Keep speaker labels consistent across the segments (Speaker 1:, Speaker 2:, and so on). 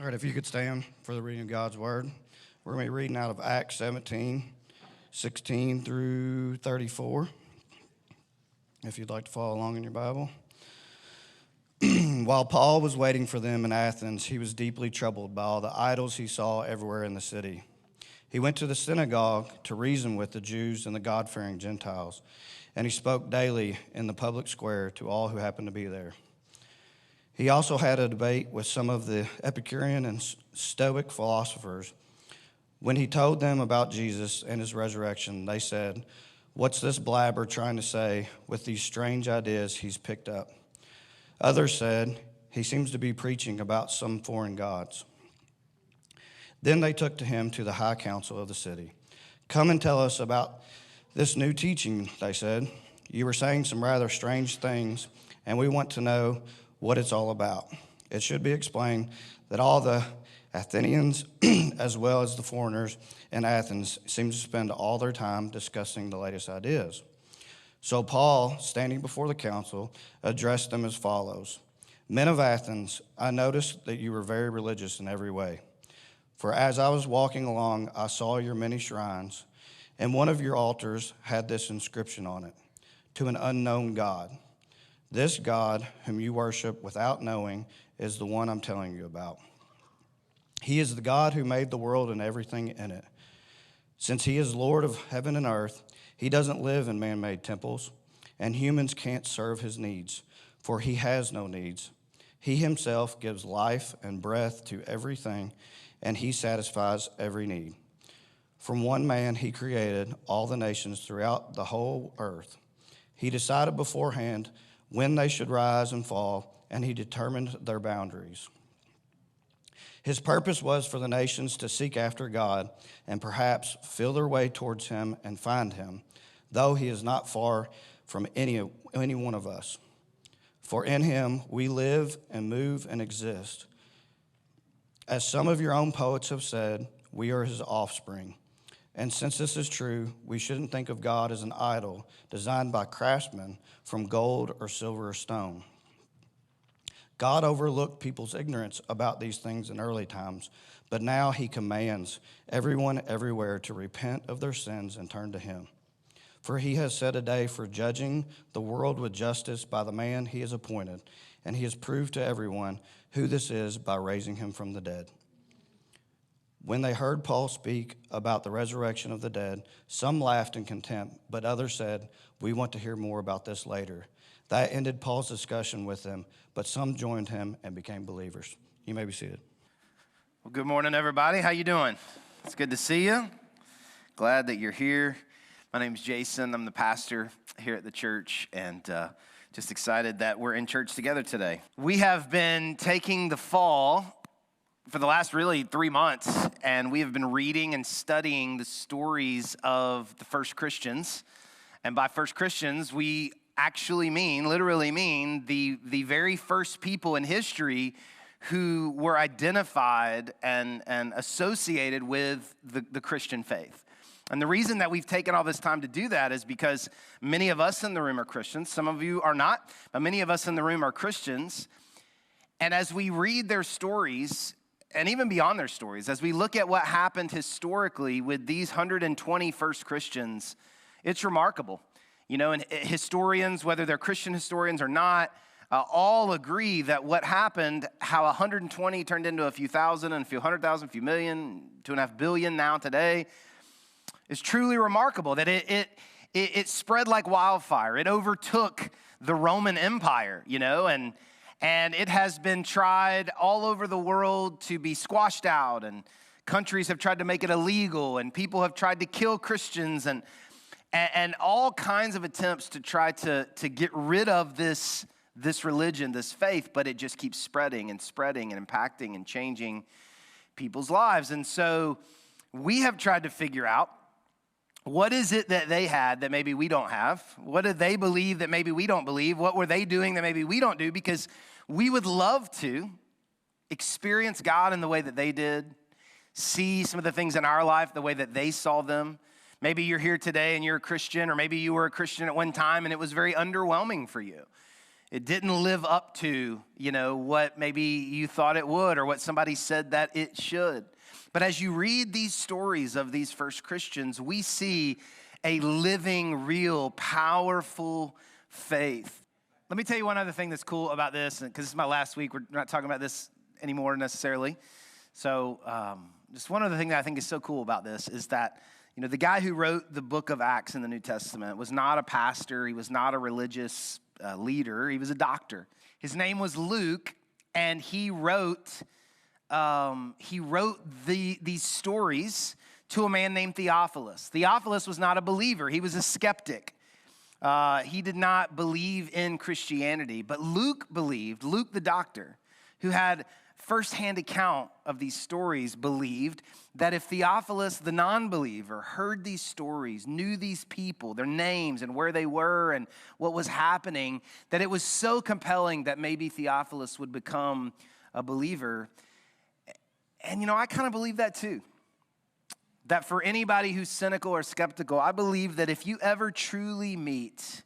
Speaker 1: All right, if you could stand for the reading of God's word. We're going to be reading out of Acts 17, 16 through 34, if you'd like to follow along in your Bible. While Paul was waiting for them in Athens, he was deeply troubled by all the idols he saw everywhere in the city. He went to the synagogue to reason with the Jews and the God-fearing Gentiles, and he spoke daily in the public square to all who happened to be there. He also had a debate with some of the Epicurean and Stoic philosophers. When he told them about Jesus and his resurrection, they said, "What's this blabber trying to say with these strange ideas he's picked up?" Others said, "He seems to be preaching about some foreign gods." Then they took to him to the high council of the city. "Come and tell us about this new teaching," they said. "You were saying some rather strange things, and we want to know what it's all about." It should be explained that all the Athenians, as well as the foreigners in Athens, seem to spend all their time discussing the latest ideas. So Paul, standing before the council, addressed them as follows: "Men of Athens, I noticed that you were very religious in every way. For as I was walking along, I saw your many shrines, and one of your altars had this inscription on it: to an unknown God. This God, whom you worship without knowing, is the one I'm telling you about. He is the God who made the world and everything in it. Since he is Lord of heaven and earth, he doesn't live in man-made temples, and humans can't serve his needs, for he has no needs. He himself gives life and breath to everything, and he satisfies every need. From one man he created all the nations throughout the whole earth. He decided beforehand when they should rise and fall, and he determined their boundaries. His purpose was for the nations to seek after God and perhaps feel their way towards him and find him, though he is not far from any one of us. For in him we live and move and exist. As some of your own poets have said, we are his offspring. And since this is true, we shouldn't think of God as an idol designed by craftsmen from gold or silver or stone. God overlooked people's ignorance about these things in early times, but now he commands everyone everywhere to repent of their sins and turn to him. For he has set a day for judging the world with justice by the man he has appointed, and he has proved to everyone who this is by raising him from the dead." When they heard Paul speak about the resurrection of the dead, some laughed in contempt, but others said, "We want to hear more about this later." That ended Paul's discussion with them, but some joined him and became believers. You may be seated.
Speaker 2: Well, good morning, everybody. How you doing? It's good to see you. Glad that you're here. My name's Jason. I'm the pastor here at the church, and just excited that we're in church together today. We have been taking the fall for the last really 3 months, and we have been reading and studying the stories of the first Christians. And by first Christians, we actually literally mean the very first people in history who were identified and associated with the Christian faith. And the reason that we've taken all this time to do that is because many of us in the room are Christians. Some of you are not, but many of us in the room are Christians. And as we read their stories, and even beyond their stories, as we look at what happened historically with these 120 first Christians, it's remarkable. You know, and historians, whether they're Christian historians or not, all agree that what happened, how 120 turned into a few thousand and a few 100,000, a few million, 2.5 billion now today, is truly remarkable. That it spread like wildfire. It overtook the Roman Empire, you know, and it has been tried all over the world to be squashed out, and countries have tried to make it illegal, and people have tried to kill Christians, and all kinds of attempts to try to get rid of this religion, this faith, but it just keeps spreading and impacting and changing people's lives. And so we have tried to figure out, what is it that they had that maybe we don't have? What did they believe that maybe we don't believe? What were they doing that maybe we don't do? Because we would love to experience God in the way that they did, see some of the things in our life the way that they saw them. Maybe you're here today and you're a Christian, or maybe you were a Christian at one time and it was very underwhelming for you. It didn't live up to, what maybe you thought it would or what somebody said that it should. But as you read these stories of these first Christians, we see a living, real, powerful faith. Let me tell you one other thing that's cool about this, because this is my last week. We're not talking about this anymore necessarily. So just one other thing that I think is so cool about this is that, the guy who wrote the book of Acts in the New Testament was not a pastor. He was not a religious leader. He was a doctor. His name was Luke, and he wrote these stories to a man named Theophilus. Theophilus was not a believer. He was a skeptic. He did not believe in Christianity, but Luke believed. Luke, the doctor, who had firsthand account of these stories, believed that if Theophilus, the non-believer, heard these stories, knew these people, their names and where they were and what was happening, that it was so compelling that maybe Theophilus would become a believer. And, I kind of believe that too. That for anybody who's cynical or skeptical, I believe that if you ever truly meet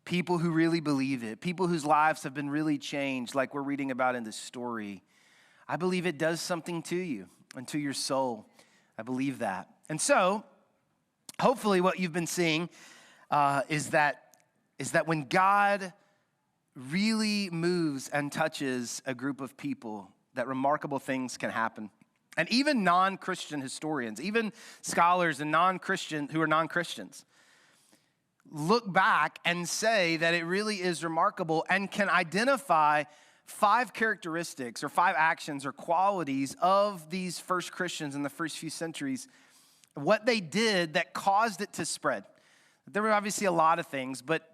Speaker 2: people who really believe it, people whose lives have been really changed, like we're reading about in this story, I believe it does something to you and to your soul. I believe that. And so, hopefully what you've been seeing is that when God really moves and touches a group of people, that remarkable things can happen. And even non-Christian historians, even scholars and who are non-Christians, look back and say that it really is remarkable and can identify 5 characteristics or 5 actions or qualities of these first Christians in the first few centuries, what they did that caused it to spread. There were obviously a lot of things, but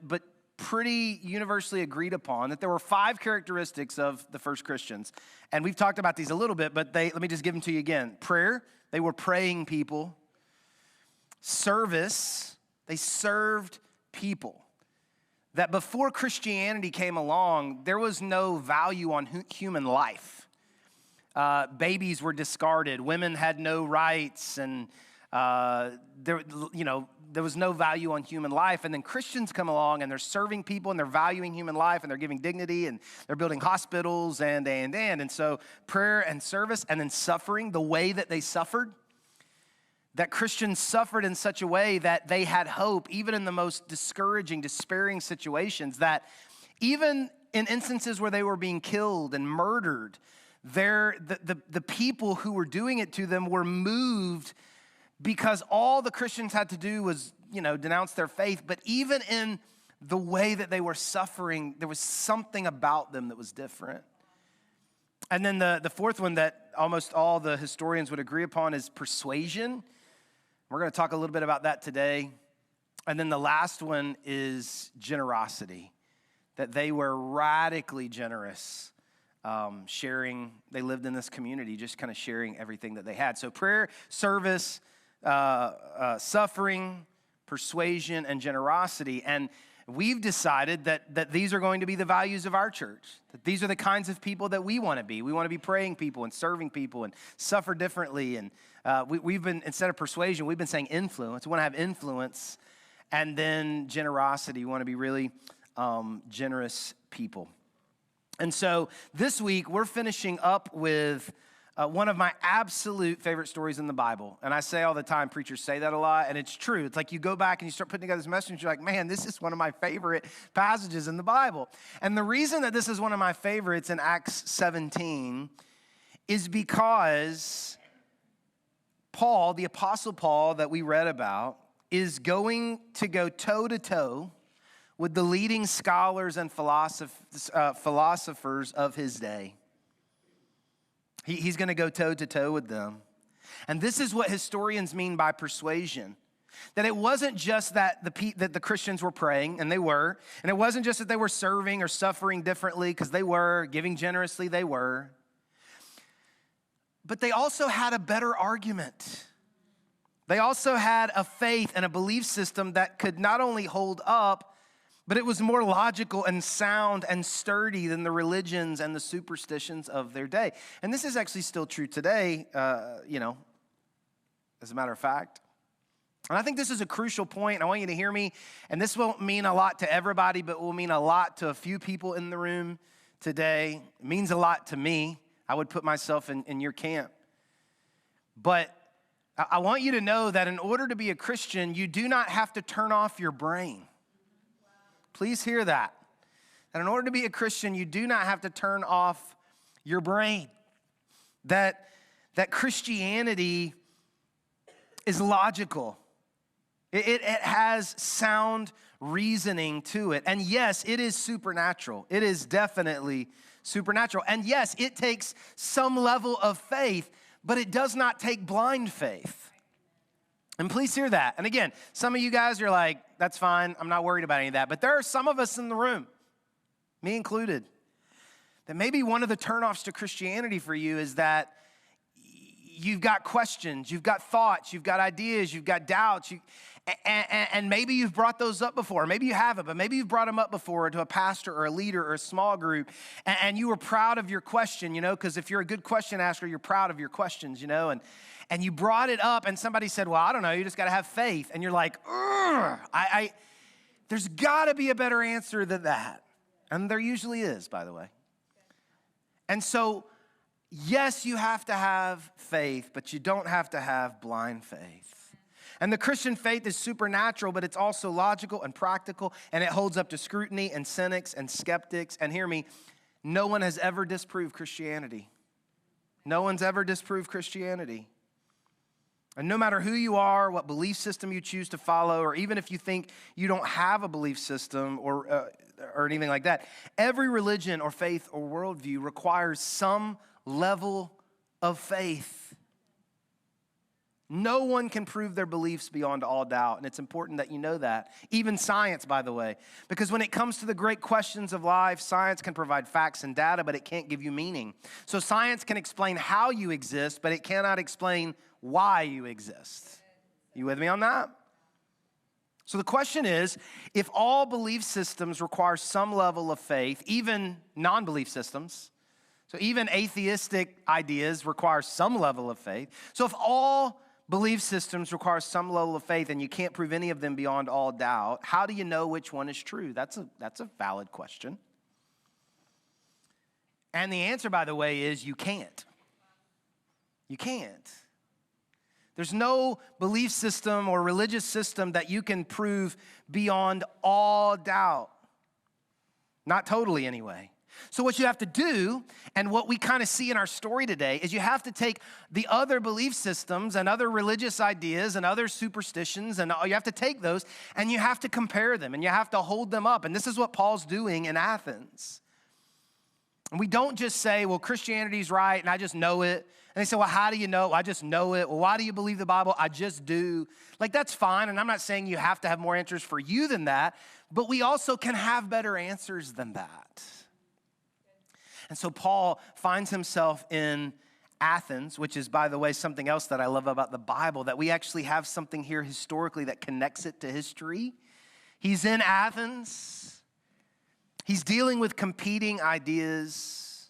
Speaker 2: pretty universally agreed upon that there were 5 characteristics of the first Christians. And we've talked about these a little bit, but let me just give them to you again. Prayer, they were praying people. Service, they served people. That before Christianity came along, there was no value on human life. Babies were discarded. Women had no rights, and there was no value on human life. And then Christians come along, and they're serving people, and they're valuing human life, and they're giving dignity, and they're building hospitals, and so prayer and service, and then suffering, the way that they suffered. That Christians suffered in such a way that they had hope, even in the most discouraging, despairing situations, that even in instances where they were being killed and murdered, the people who were doing it to them were moved because all the Christians had to do was, denounce their faith. But even in the way that they were suffering, there was something about them that was different. And then the fourth one that almost all the historians would agree upon is persuasion. We're going to talk a little bit about that today. And then the last one is generosity, that they were radically generous, sharing. They lived in this community, just kind of sharing everything that they had. So prayer, service, suffering, persuasion, and generosity. And we've decided that these are going to be the values of our church, that these are the kinds of people that we want to be. We want to be praying people and serving people and suffer differently. And we've been, instead of persuasion, we've been saying influence. We want to have influence. And then generosity. We want to be really generous people. And so this week, we're finishing up with one of my absolute favorite stories in the Bible. And I say all the time, preachers say that a lot, and it's true. It's like you go back and you start putting together this message, and you're like, man, this is one of my favorite passages in the Bible. And the reason that this is one of my favorites in Acts 17 is because Paul, the Apostle Paul that we read about, is going to go toe-to-toe with the leading scholars and philosophers of his day. He's going to go toe-to-toe with them. And this is what historians mean by persuasion. That it wasn't just that the Christians were praying, and they were. And it wasn't just that they were serving or suffering differently, because they were. Giving generously, they were. But they also had a better argument. They also had a faith and a belief system that could not only hold up, but it was more logical and sound and sturdy than the religions and the superstitions of their day. And this is actually still true today, as a matter of fact. And I think this is a crucial point, and I want you to hear me. And this won't mean a lot to everybody, but will mean a lot to a few people in the room today. It means a lot to me. I would put myself in your camp. But I want you to know that in order to be a Christian, you do not have to turn off your brain. Please hear that. And in order to be a Christian, you do not have to turn off your brain. That Christianity is logical. It has sound reasoning to it. And yes, it is supernatural. It is definitely supernatural. And yes, it takes some level of faith, but it does not take blind faith. And please hear that. And again, some of you guys are like, that's fine. I'm not worried about any of that. But there are some of us in the room, me included, that maybe one of the turnoffs to Christianity for you is that you've got questions, you've got thoughts, you've got ideas, you've got doubts, and maybe you've brought those up before. Maybe you haven't, but maybe you've brought them up before to a pastor or a leader or a small group, and you were proud of your question, because if you're a good question asker, you're proud of your questions, and you brought it up, and somebody said, well, I don't know, you just got to have faith, and you're like, there's got to be a better answer than that, and there usually is, by the way. And so, yes, you have to have faith, but you don't have to have blind faith. And the Christian faith is supernatural, but it's also logical and practical, and it holds up to scrutiny and cynics and skeptics. And hear me, no one has ever disproved Christianity. No one's ever disproved Christianity. And no matter who you are, what belief system you choose to follow, or even if you think you don't have a belief system or anything like that, every religion or faith or worldview requires some level of faith. No one can prove their beliefs beyond all doubt, and it's important that you know that. Even science, by the way, because when it comes to the great questions of life, science can provide facts and data, but it can't give you meaning. So science can explain how you exist, but it cannot explain why you exist. You with me on that? So the question is, if all belief systems require some level of faith, even non-belief systems, so even atheistic ideas require some level of faith. So if all belief systems require some level of faith and you can't prove any of them beyond all doubt, how do you know which one is true? That's a valid question. And the answer, by the way, is you can't. You can't. There's no belief system or religious system that you can prove beyond all doubt. Not totally, anyway. So what you have to do, and what we kind of see in our story today, is you have to take the other belief systems and other religious ideas and other superstitions, and you have to take those, and you have to compare them, and you have to hold them up. And this is what Paul's doing in Athens. And we don't just say, well, Christianity's right, and I just know it. And they say, well, how do you know? I just know it. Well, why do you believe the Bible? I just do. Like, that's fine, and I'm not saying you have to have more answers for you than that, but we also can have better answers than that. And so Paul finds himself in Athens, which is, by the way, something else that I love about the Bible, that we actually have something here historically that connects it to history. He's in Athens. He's dealing with competing ideas.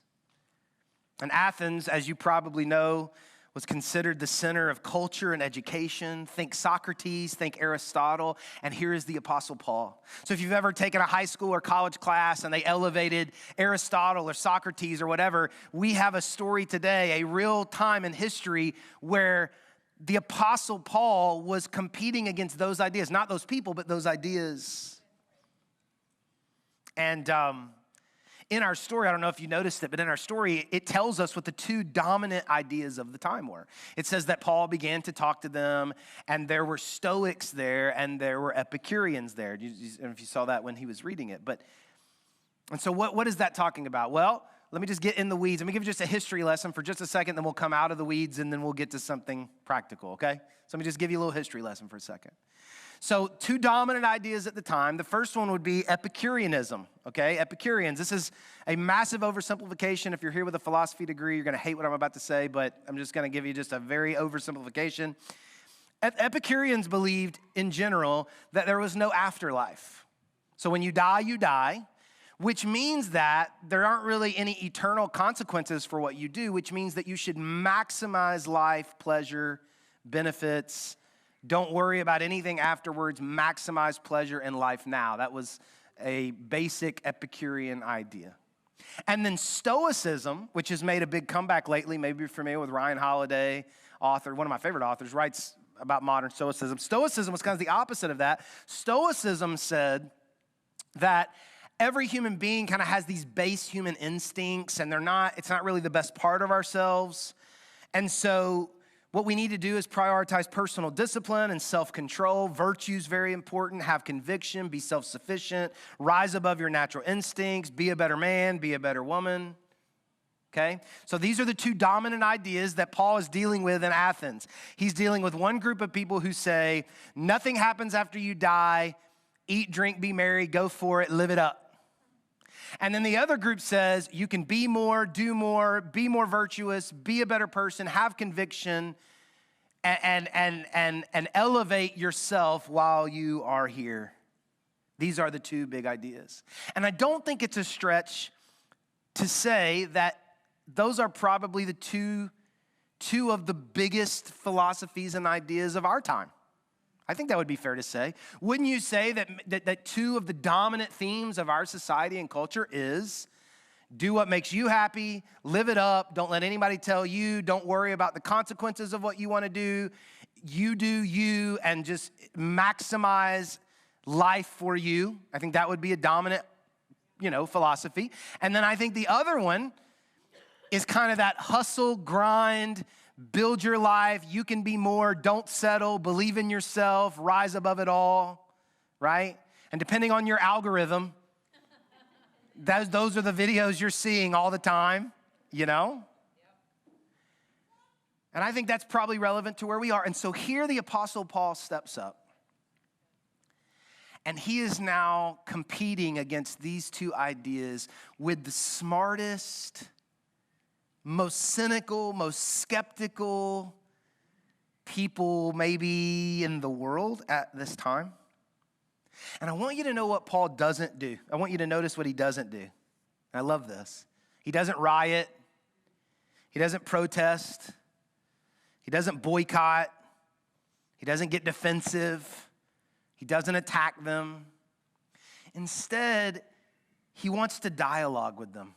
Speaker 2: And Athens, as you probably know, was considered the center of culture and education. Think Socrates, think Aristotle, and here is the Apostle Paul. So if you've ever taken a high school or college class and they elevated Aristotle or Socrates or whatever, we have a story today, a real time in history where the Apostle Paul was competing against those ideas, not those people, but those ideas. And in our story, I don't know if you noticed it, but in our story, it tells us what the two dominant ideas of the time were. It says that Paul began to talk to them, and there were Stoics there, and there were Epicureans there. I don't know if you saw that when he was reading it. And so what is that talking about? Well, let me just get in the weeds. Let me give you just a history lesson for just a second, then we'll come out of the weeds, and then we'll get to something practical, okay? So let me just give you a little history lesson for a second. So two dominant ideas at the time. The first one would be Epicureanism, okay? Epicureans. This is a massive oversimplification. If you're here with a philosophy degree, you're going to hate what I'm about to say, but I'm just going to give you just a very oversimplification. Epicureans believed, in general, that there was no afterlife. So when you die, which means that there aren't really any eternal consequences for what you do, which means that you should maximize life, pleasure, benefits, Don't worry about anything afterwards. Maximize pleasure in life now. That was a basic Epicurean idea. And then Stoicism, which has made a big comeback lately, maybe you're familiar with Ryan Holiday, author, one of my favorite authors, writes about modern Stoicism. Stoicism was kind of the opposite of that. Stoicism said that every human being kind of has these base human instincts, and it's not really the best part of ourselves. And so what we need to do is prioritize personal discipline and self-control. Virtue's very important. Have conviction, be self-sufficient, rise above your natural instincts, be a better man, be a better woman. Okay? So these are the two dominant ideas that Paul is dealing with in Athens. He's dealing with one group of people who say, nothing happens after you die, eat, drink, be merry, go for it, live it up. And then the other group says, you can be more, do more, be more virtuous, be a better person, have conviction, and elevate yourself while you are here. These are the two big ideas. And I don't think it's a stretch to say that those are probably the two of the biggest philosophies and ideas of our time. I think that would be fair to say. Wouldn't you say that two of the dominant themes of our society and culture is do what makes you happy, live it up, don't let anybody tell you, don't worry about the consequences of what you want to do you, and just maximize life for you. I think that would be a dominant, philosophy. And then I think the other one is kind of that hustle, grind, build your life, you can be more, don't settle, believe in yourself, rise above it all, right? And depending on your algorithm, those are the videos you're seeing all the time, And I think that's probably relevant to where we are. And so here the Apostle Paul steps up. And he is now competing against these two ideas with the smartest, most cynical, most skeptical people maybe in the world at this time. And I want you to know what Paul doesn't do. I want you to notice what he doesn't do. I love this. He doesn't riot. He doesn't protest. He doesn't boycott. He doesn't get defensive. He doesn't attack them. Instead, he wants to dialogue with them.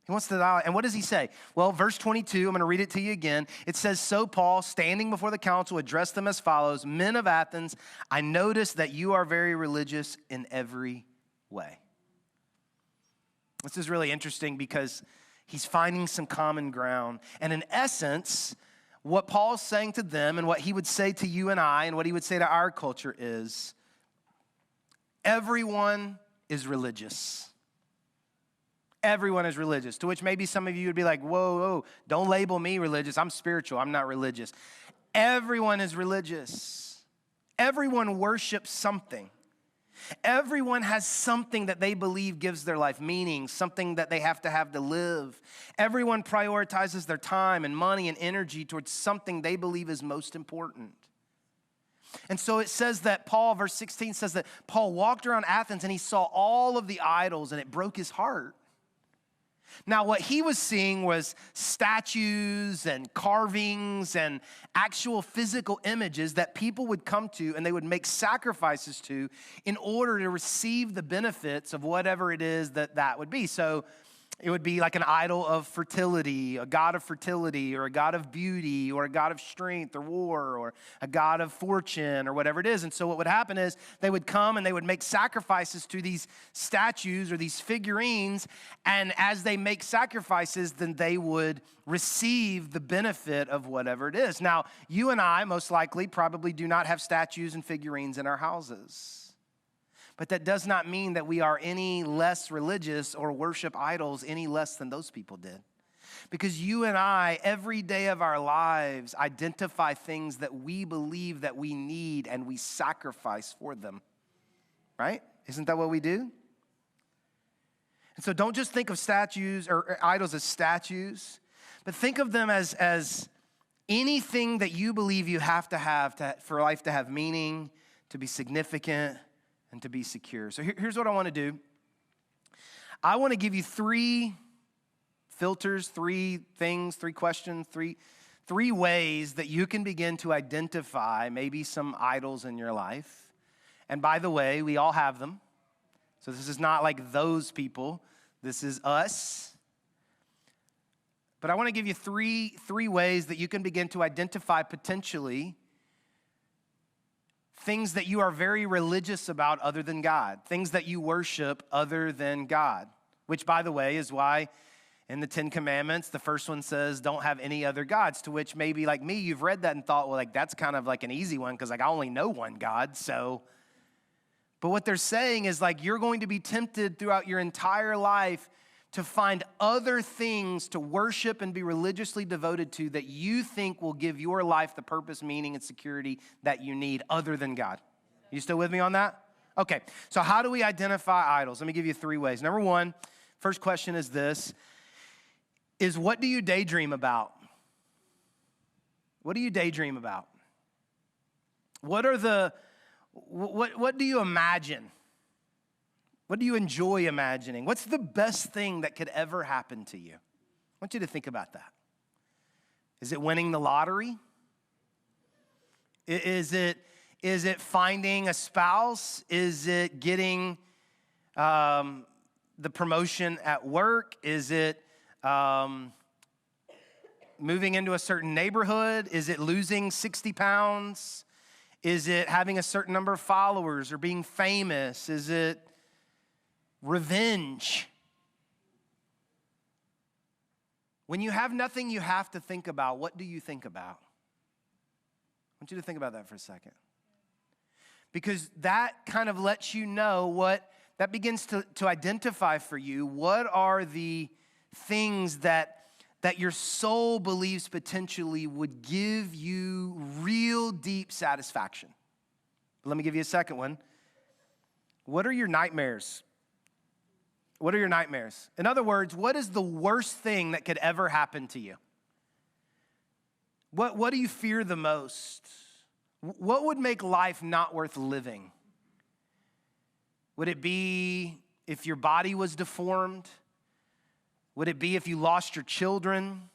Speaker 2: He wants to dialogue. And what does he say? Well, verse 22, I'm going to read it to you again. It says, so Paul, standing before the council, addressed them as follows, men of Athens, I notice that you are very religious in every way. This is really interesting because he's finding some common ground. And in essence, what Paul's saying to them and what he would say to you and I and what he would say to our culture is, everyone is religious. Everyone is religious, to which maybe some of you would be like, whoa, don't label me religious. I'm spiritual. I'm not religious. Everyone is religious. Everyone worships something. Everyone has something that they believe gives their life meaning, something that they have to live. Everyone prioritizes their time and money and energy towards something they believe is most important. And so it says that Paul, verse 16 says that Paul walked around Athens and he saw all of the idols and it broke his heart. Now, what he was seeing was statues and carvings and actual physical images that people would come to and they would make sacrifices to in order to receive the benefits of whatever it is that would be. So it would be like an idol of fertility, a god of fertility, or a god of beauty, or a god of strength or war, or a god of fortune, or whatever it is. And so what would happen is they would come and they would make sacrifices to these statues or these figurines, and as they make sacrifices, then they would receive the benefit of whatever it is. Now, you and I most likely probably do not have statues and figurines in our houses. But that does not mean that we are any less religious or worship idols any less than those people did. Because you and I, every day of our lives, identify things that we believe that we need and we sacrifice for them. Right? Isn't that what we do? And so don't just think of statues or idols as statues, but think of them as anything that you believe you have for life to have meaning, to be significant, and to be secure. So here's what I want to do. I want to give you three filters, three things, three questions, three 3 ways that you can begin to identify maybe some idols in your life. And by the way, we all have them. So this is not like those people. This is us. But I want to give you three ways that you can begin to identify potentially things that you are very religious about other than God, things that you worship other than God, which, by the way, is why in the 10 Commandments, the first one says, don't have any other gods, to which maybe like me, you've read that and thought, well, like that's kind of like an easy one because like I only know one God, so. But what they're saying is like you're going to be tempted throughout your entire life to find other things to worship and be religiously devoted to that you think will give your life the purpose, meaning, and security that you need other than God. You still with me on that? Okay, so how do we identify idols? Let me give you 3 ways. Number 1, first question is this, is what do you daydream about? What do you daydream about? What do you imagine? What do you enjoy imagining? What's the best thing that could ever happen to you? I want you to think about that. Is it winning the lottery? Is it finding a spouse? Is it getting the promotion at work? Is it moving into a certain neighborhood? Is it losing 60 pounds? Is it having a certain number of followers or being famous? Is it revenge? When you have nothing you have to think about, what do you think about? I want you to think about that for a second. Because that kind of lets you know that begins to identify for you what are the things that your soul believes potentially would give you real deep satisfaction. But let me give you a second one. What are your nightmares? What are your nightmares? In other words, what is the worst thing that could ever happen to you? What do you fear the most? What would make life not worth living? Would it be if your body was deformed? Would it be if you lost your children?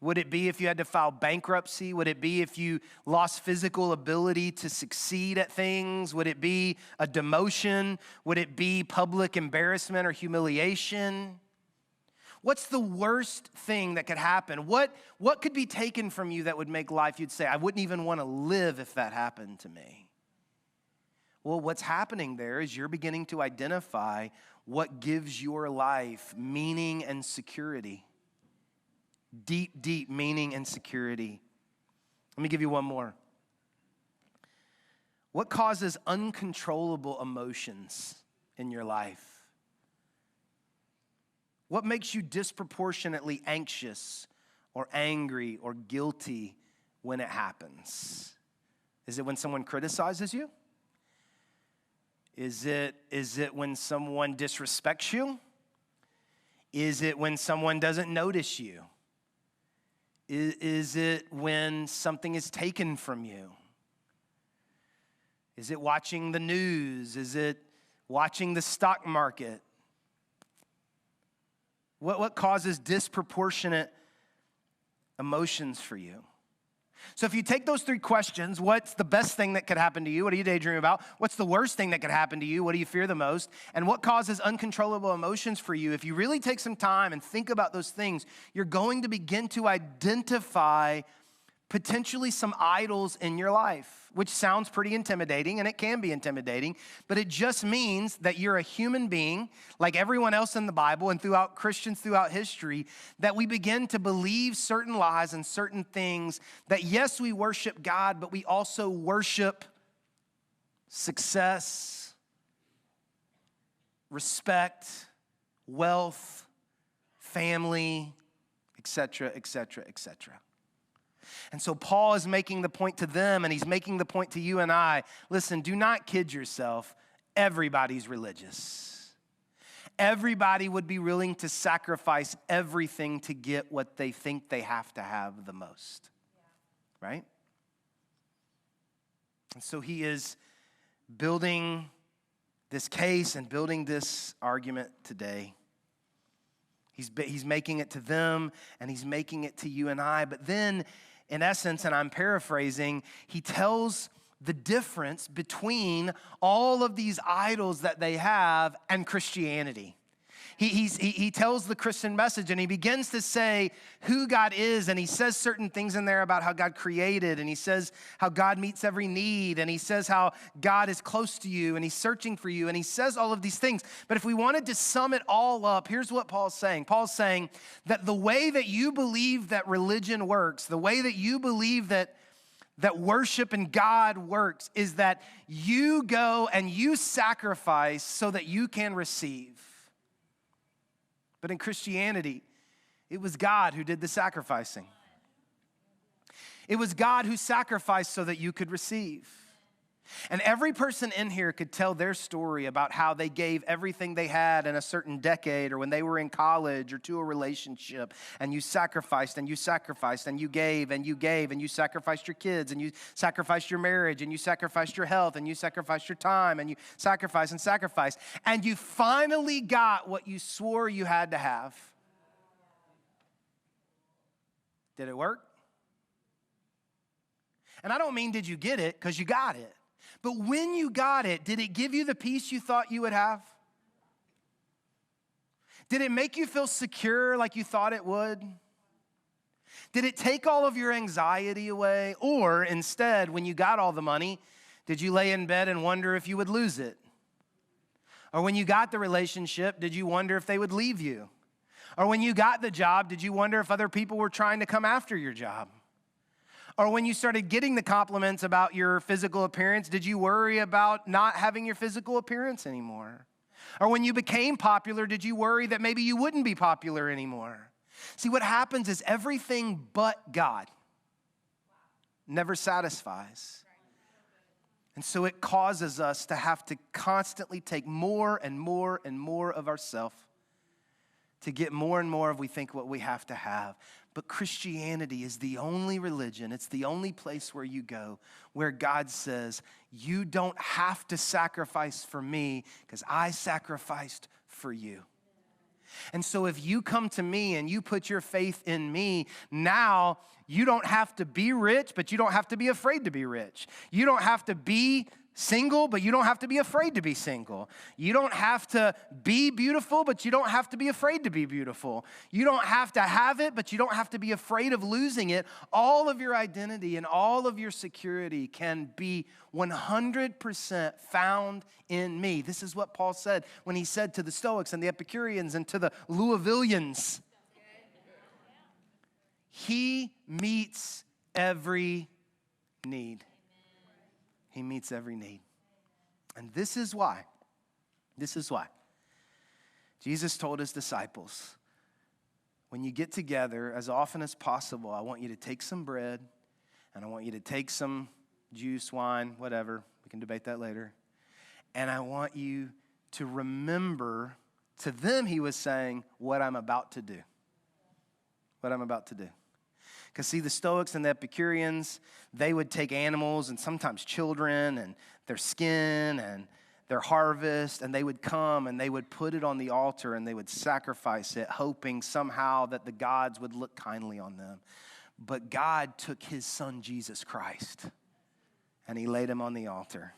Speaker 2: Would it be if you had to file bankruptcy? Would it be if you lost physical ability to succeed at things? Would it be a demotion? Would it be public embarrassment or humiliation? What's the worst thing that could happen? What could be taken from you that would make life, you'd say, I wouldn't even want to live if that happened to me? Well, what's happening there is you're beginning to identify what gives your life meaning and security. Deep, deep meaning and security. Let me give you one more. What causes uncontrollable emotions in your life? What makes you disproportionately anxious or angry or guilty when it happens? Is it when someone criticizes you? Is it when someone disrespects you? Is it when someone doesn't notice you? Is it when something is taken from you? Is it watching the news? Is it watching the stock market? What causes disproportionate emotions for you? So if you take those 3 questions, what's the best thing that could happen to you? What do you daydream about? What's the worst thing that could happen to you? What do you fear the most? And what causes uncontrollable emotions for you? If you really take some time and think about those things, you're going to begin to identify potentially some idols in your life, which sounds pretty intimidating, and it can be intimidating, but it just means that you're a human being like everyone else in the Bible and throughout Christians throughout history, that we begin to believe certain lies and certain things that, yes, we worship God, but we also worship success, respect, wealth, family, etc., etc., etc. And so Paul is making the point to them, and he's making the point to you and I. Listen, do not kid yourself. Everybody's religious. Everybody would be willing to sacrifice everything to get what they think they have to have the most. Right? And so he is building this case and building this argument today He's making it to them, and he's making it to you and I. But then, in essence, and I'm paraphrasing, he tells the difference between all of these idols that they have and Christianity. He tells the Christian message, and he begins to say who God is, and he says certain things in there about how God created, and he says how God meets every need, and he says how God is close to you, and he's searching for you, and he says all of these things. But if we wanted to sum it all up, here's what Paul's saying. Paul's saying that the way that you believe that religion works, the way that you believe that worship and God works, is that you go and you sacrifice so that you can receive. But in Christianity, it was God who did the sacrificing. It was God who sacrificed so that you could receive. And every person in here could tell their story about how they gave everything they had in a certain decade, or when they were in college, or to a relationship, and you sacrificed and you sacrificed and you gave and you gave and you sacrificed your kids and you sacrificed your marriage and you sacrificed your health and you sacrificed your time and you sacrificed and sacrificed, and you finally got what you swore you had to have. Did it work? And I don't mean did you get it, because you got it. But when you got it, did it give you the peace you thought you would have? Did it make you feel secure like you thought it would? Did it take all of your anxiety away? Or instead, when you got all the money, did you lay in bed and wonder if you would lose it? Or when you got the relationship, did you wonder if they would leave you? Or when you got the job, did you wonder if other people were trying to come after your job? Or when you started getting the compliments about your physical appearance, did you worry about not having your physical appearance anymore? Or when you became popular, did you worry that maybe you wouldn't be popular anymore? See, what happens is everything but God never satisfies. And so it causes us to have to constantly take more and more and more of ourselves to get more and more of we think what we have to have. But Christianity is the only religion, it's the only place where you go where God says, you don't have to sacrifice for me because I sacrificed for you. And so if you come to me and you put your faith in me, now you don't have to be rich, but you don't have to be afraid to be rich. You don't have to be single, but you don't have to be afraid to be single. You don't have to be beautiful, but you don't have to be afraid to be beautiful. You don't have to have it, but you don't have to be afraid of losing it. All of your identity and all of your security can be 100% found in me. This is what Paul said when he said to the Stoics and the Epicureans and to the Louisvillians, he meets every need. He meets every need. And this is why Jesus told his disciples, when you get together, as often as possible, I want you to take some bread, and I want you to take some juice, wine, whatever. We can debate that later. And I want you to remember, to them he was saying, what I'm about to do. What I'm about to do. Because see, the Stoics and the Epicureans, they would take animals and sometimes children and their skin and their harvest, and they would come and they would put it on the altar and they would sacrifice it, hoping somehow that the gods would look kindly on them. But God took his son, Jesus Christ, and he laid him on the altar.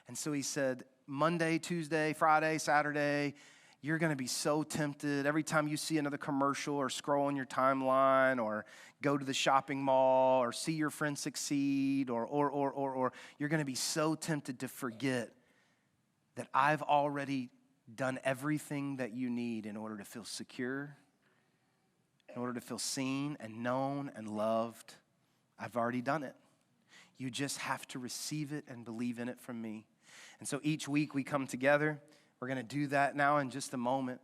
Speaker 2: And so he said, Monday, Tuesday, Friday, Saturday, you're going to be so tempted every time you see another commercial or scroll on your timeline or go to the shopping mall or see your friend succeed or you're going to be so tempted to forget that I've already done everything that you need in order to feel secure, in order to feel seen and known and loved. I've already done it. You just have to receive it and believe in it from me. And so each week we come together. We're going to do that now in just a moment.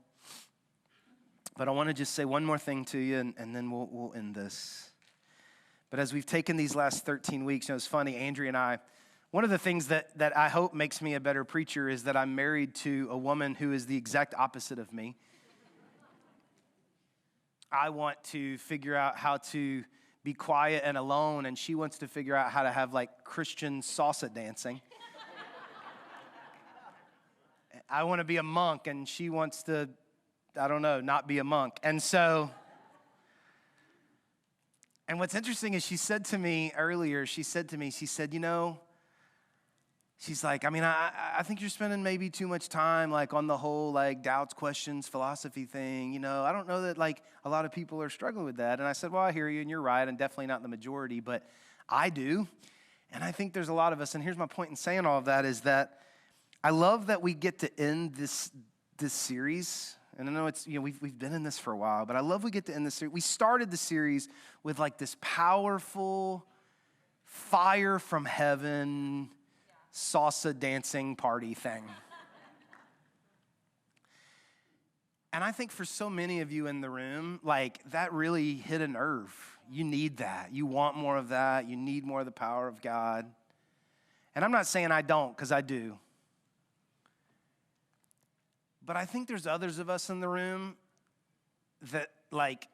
Speaker 2: But I want to just say one more thing to you, and then we'll end this. But as we've taken these last 13 weeks, it's funny, Andrea and I, one of the things that I hope makes me a better preacher is that I'm married to a woman who is the exact opposite of me. I want to figure out how to be quiet and alone, and she wants to figure out how to have like Christian salsa dancing. I want to be a monk, and she wants to I don't know, not be a monk. And so, and what's interesting is she said to me earlier, she said, you know, she's like, I mean, I think you're spending maybe too much time like on the whole like doubts, questions, philosophy thing. You know, I don't know that like a lot of people are struggling with that. And I said, well, I hear you and you're right. And definitely not the majority, but I do. And I think there's a lot of us. And here's my point in saying all of that is that I love that we get to end this series. And I know it's, you know, we've been in this for a while, but I love we get to end this series. We started the series with like this powerful fire from heaven salsa dancing party thing. And I think for so many of you in the room, like that really hit a nerve. You need that. You want more of that. You need more of the power of God. And I'm not saying I don't, because I do. But I think there's others of us in the room that like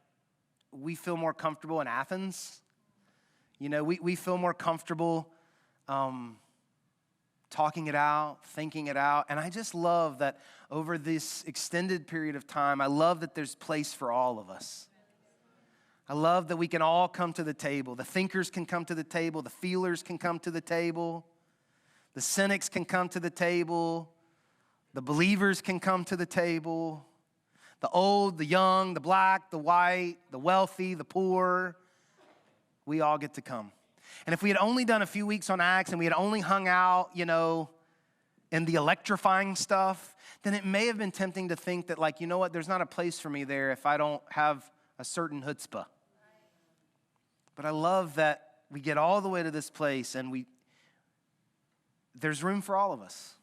Speaker 2: we feel more comfortable in Athens. You know, we feel more comfortable talking it out, thinking it out. And I just love that over this extended period of time, I love that there's place for all of us. I love that we can all come to the table. The thinkers can come to the table. The feelers can come to the table. The cynics can come to the table. The believers can come to the table. The old, the young, the black, the white, the wealthy, the poor, we all get to come. And if we had only done a few weeks on Acts and we had only hung out, you know, in the electrifying stuff, then it may have been tempting to think that, like, you know what, there's not a place for me there if I don't have a certain chutzpah. But I love that we get all the way to this place and there's room for all of us.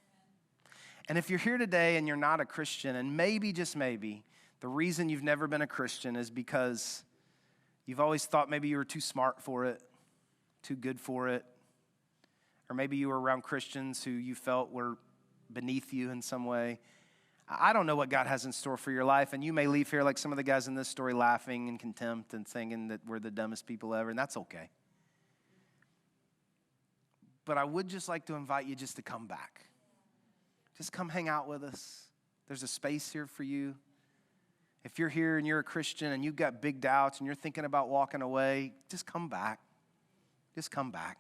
Speaker 2: And if you're here today and you're not a Christian, and maybe, just maybe, the reason you've never been a Christian is because you've always thought maybe you were too smart for it, too good for it, or maybe you were around Christians who you felt were beneath you in some way. I don't know what God has in store for your life, and you may leave here like some of the guys in this story laughing in contempt and thinking that we're the dumbest people ever, and that's okay. But I would just like to invite you just to come back. Just come hang out with us. There's a space here for you. If you're here and you're a Christian and you've got big doubts and you're thinking about walking away, just come back. Just come back.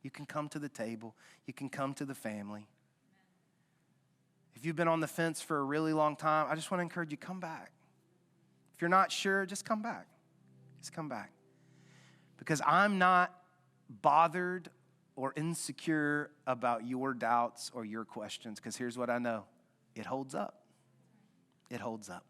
Speaker 2: You can come to the table. You can come to the family. If you've been on the fence for a really long time, I just want to encourage you, come back. If you're not sure, just come back. Just come back. Because I'm not bothered or insecure about your doubts or your questions, because here's what I know. It holds up. It holds up.